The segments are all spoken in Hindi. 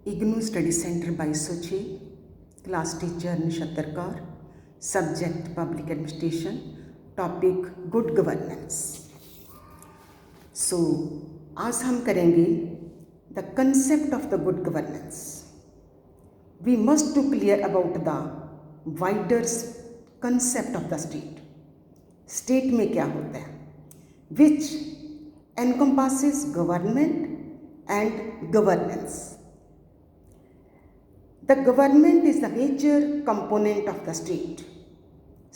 IGNOU study centre 2206, class teacher Nishtar Kaur, subject public administration, topic good governance. So आज हम करेंगे the concept of the good governance. We must to clear about the wider concept of the state. State में क्या होता है, which encompasses government and governance. The government is the major component of the state.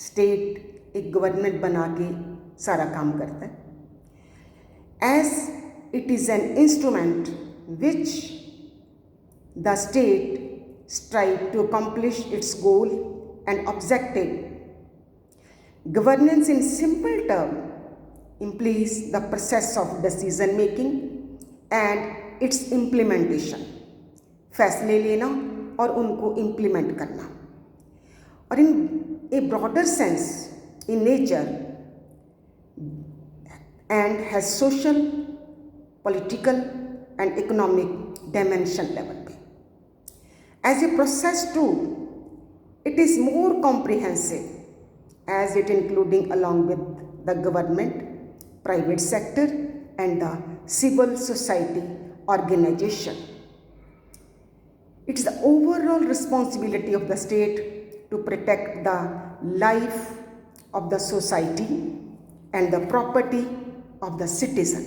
State एक गवर्नमेंट बना के सारा काम करता है। As it is an instrument which the state strive to accomplish its goal and objective. Governance in simple term implies the process of decision making and its implementation. फैसले लेना और उनको इम्प्लीमेंट करना। और in a broader sense in nature and has social, political and economic dimension level पे। As a process too it is more comprehensive as it including along with the government, private sector and the civil society organisation. It is the overall responsibility of the state to protect the life of the society and the property of the citizen.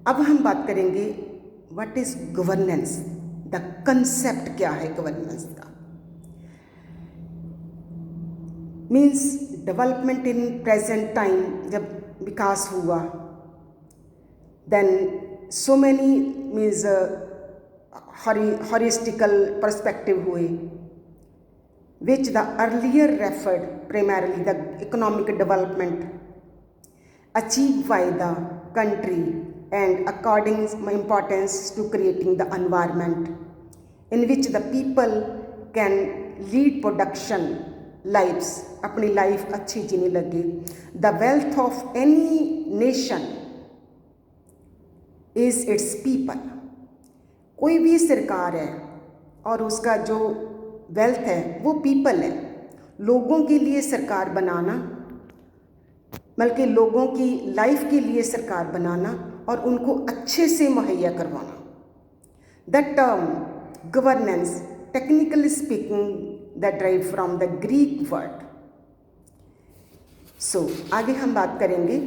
अब हम बात करेंगे what is governance, the concept क्या है governance का। Means development in present time, जब विकास हुआ, then so many means horistical perspective हुए, which the earlier referred primarily the economic development achieved by the country and according importance to creating the environment in which the people can lead production lives, अपनी life अच्छी जीने लगे। The wealth of any nation is its people. कोई भी सरकार है और उसका जो वेल्थ है वो पीपल है। लोगों के लिए सरकार बनाना, बल्कि लोगों की लाइफ के लिए सरकार बनाना और उनको अच्छे से मुहैया करवाना। The term governance technically speaking that drive from the Greek word. So आगे हम बात करेंगे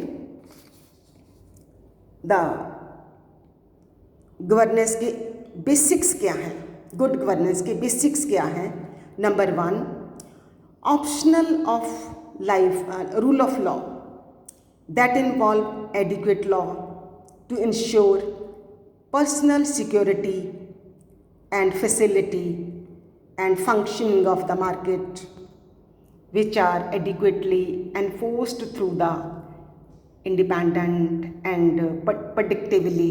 द गवर्नेंस के बेसिक्स क्या हैं। गुड गवर्नेंस के बेसिक्स क्या हैं। Number 1, optional of life rule of law that involve adequate law to ensure personal security and facility and functioning of the market which are adequately enforced through the independent and predictably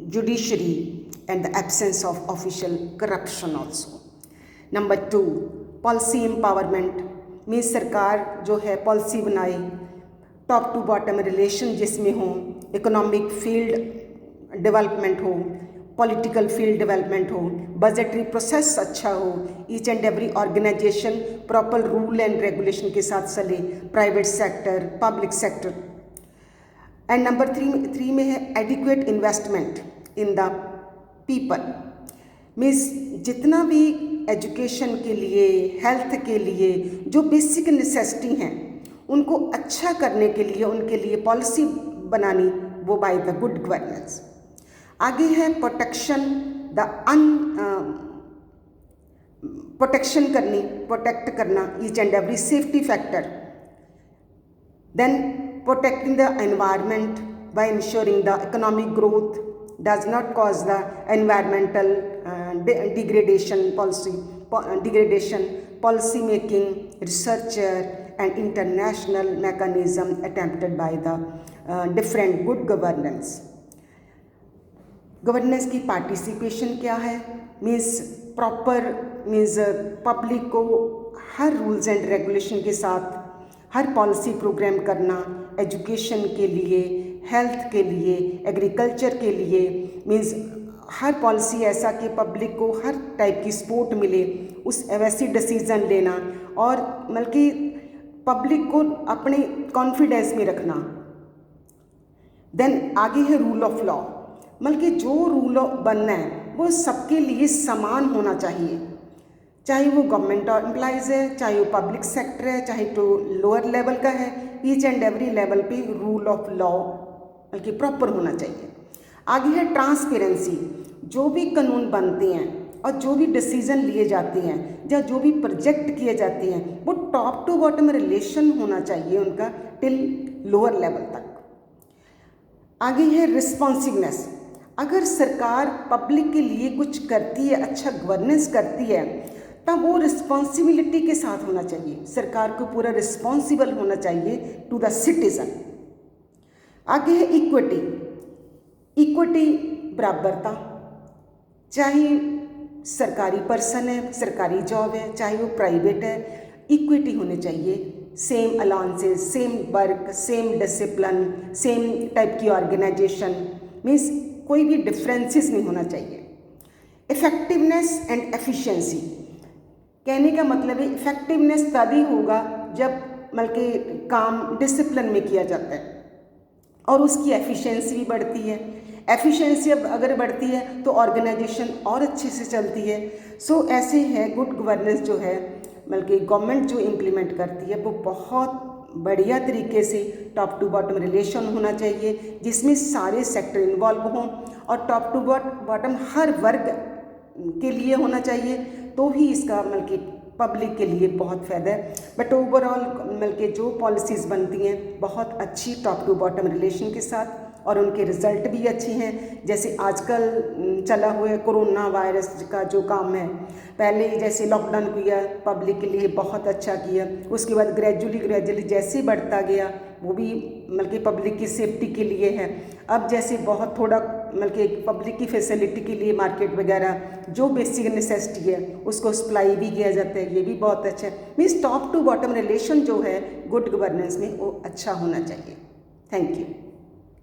judiciary and the absence of official corruption also. Number 2, policy empowerment means सरकार जो है पॉलिसी बनाए, टॉप टू बॉटम रिलेशन जिसमें हो, इकोनॉमिक फील्ड डेवलपमेंट हो, पॉलिटिकल फील्ड डेवलपमेंट हो, बजटरी प्रोसेस अच्छा हो, each and every organization proper rule and regulation के साथ चले, private sector, public sector. And number 3 में है adequate investment in the people. Means जितना भी एजुकेशन के लिए, हेल्थ के लिए जो बेसिक नेसेसिटी हैं उनको अच्छा करने के लिए उनके लिए पॉलिसी बनानी, वो बाय द गुड गवर्नेंस। आगे है प्रोटेक्शन, प्रोटेक्शन करनी, प्रोटेक्ट करना each and every safety factor. Then protecting the environment by ensuring the economic growth does not cause the environmental degradation policy making, researcher and international mechanism attempted by the different good governance. Governance की पार्टिसिपेशन क्या है, मीन्स प्रॉपर मीन्स पब्लिक को हर रूल्स एंड रेगुलेशन के साथ हर पॉलिसी प्रोग्राम करना, एजुकेशन के लिए, हेल्थ के लिए, एग्रीकल्चर के लिए, मीन्स हर पॉलिसी ऐसा कि पब्लिक को हर टाइप की सपोर्ट मिले, उस वैसी डिसीज़न लेना, और बल्कि पब्लिक को अपने कॉन्फिडेंस में रखना। देन आगे है रूल ऑफ लॉ, बल्कि जो रूल बनना है वो सबके लिए समान होना चाहिए, चाहे वो गवर्नमेंट एम्प्लॉइज़ है, चाहे वो पब्लिक सेक्टर है, चाहे तो लोअर लेवल का है, ईच एंड एवरी लेवल पे रूल ऑफ लॉ बल्कि प्रॉपर होना चाहिए। आगे है ट्रांसपेरेंसी, जो भी कानून बनते हैं और जो भी डिसीजन लिए जाते हैं या जो भी प्रोजेक्ट किए जाते हैं वो टॉप टू बॉटम रिलेशन होना चाहिए उनका टिल लोअर लेवल तक। आगे है रिस्पॉन्सिवनेस, अगर सरकार पब्लिक के लिए कुछ करती है, अच्छा गवर्नेंस करती है, तब वो रिस्पॉन्सिबिलिटी के साथ होना चाहिए, सरकार को पूरा रिस्पॉन्सिबल होना चाहिए टू द सिटीजन। आगे है इक्विटी, इक्विटी बराबरता, चाहे सरकारी पर्सन है, सरकारी जॉब है, चाहे वो प्राइवेट है, इक्विटी होनी चाहिए, same allowances, same work, same discipline, same type की ऑर्गेनाइजेशन, मीन्स कोई भी डिफरेंसेस नहीं होना चाहिए। इफेक्टिवनेस एंड एफिशिएंसी, कहने का मतलब है इफेक्टिवनेस तभी होगा जब बल्कि काम डिसिप्लिन में किया जाता है और उसकी एफिशिएंसी भी बढ़ती है। एफिशिएंसी अगर बढ़ती है तो ऑर्गेनाइजेशन और अच्छे से चलती है। सो ऐसे है गुड गवर्नेंस जो है बल्कि गवर्नमेंट जो इम्प्लीमेंट करती है वो बहुत बढ़िया तरीके से टॉप टू बॉटम रिलेशन होना चाहिए, जिसमें सारे सेक्टर इन्वॉल्व हों और टॉप टू बॉटम हर वर्ग के लिए होना चाहिए, तो ही इसका बल्कि पब्लिक के लिए बहुत फ़ायदा है। बट ओवरऑल बल्कि जो पॉलिसीज़ बनती हैं बहुत अच्छी टॉप टू बॉटम रिलेशन के साथ और उनके रिज़ल्ट भी अच्छे हैं। जैसे आजकल चला हुआ है कोरोना वायरस का जो काम है, पहले जैसे लॉकडाउन किया पब्लिक के लिए बहुत अच्छा किया, उसके बाद ग्रेजुअली जैसे बढ़ता गया वो भी बल्कि पब्लिक की सेफ्टी के लिए है। अब जैसे बहुत थोड़ा बल्कि पब्लिक की फैसिलिटी के लिए मार्केट वगैरह जो बेसिक नेसेसिटी है उसको सप्लाई भी किया जाता है, ये भी बहुत अच्छा है। Means top to bottom relation जो है गुड गवर्नेंस में वो अच्छा होना चाहिए। Thank you.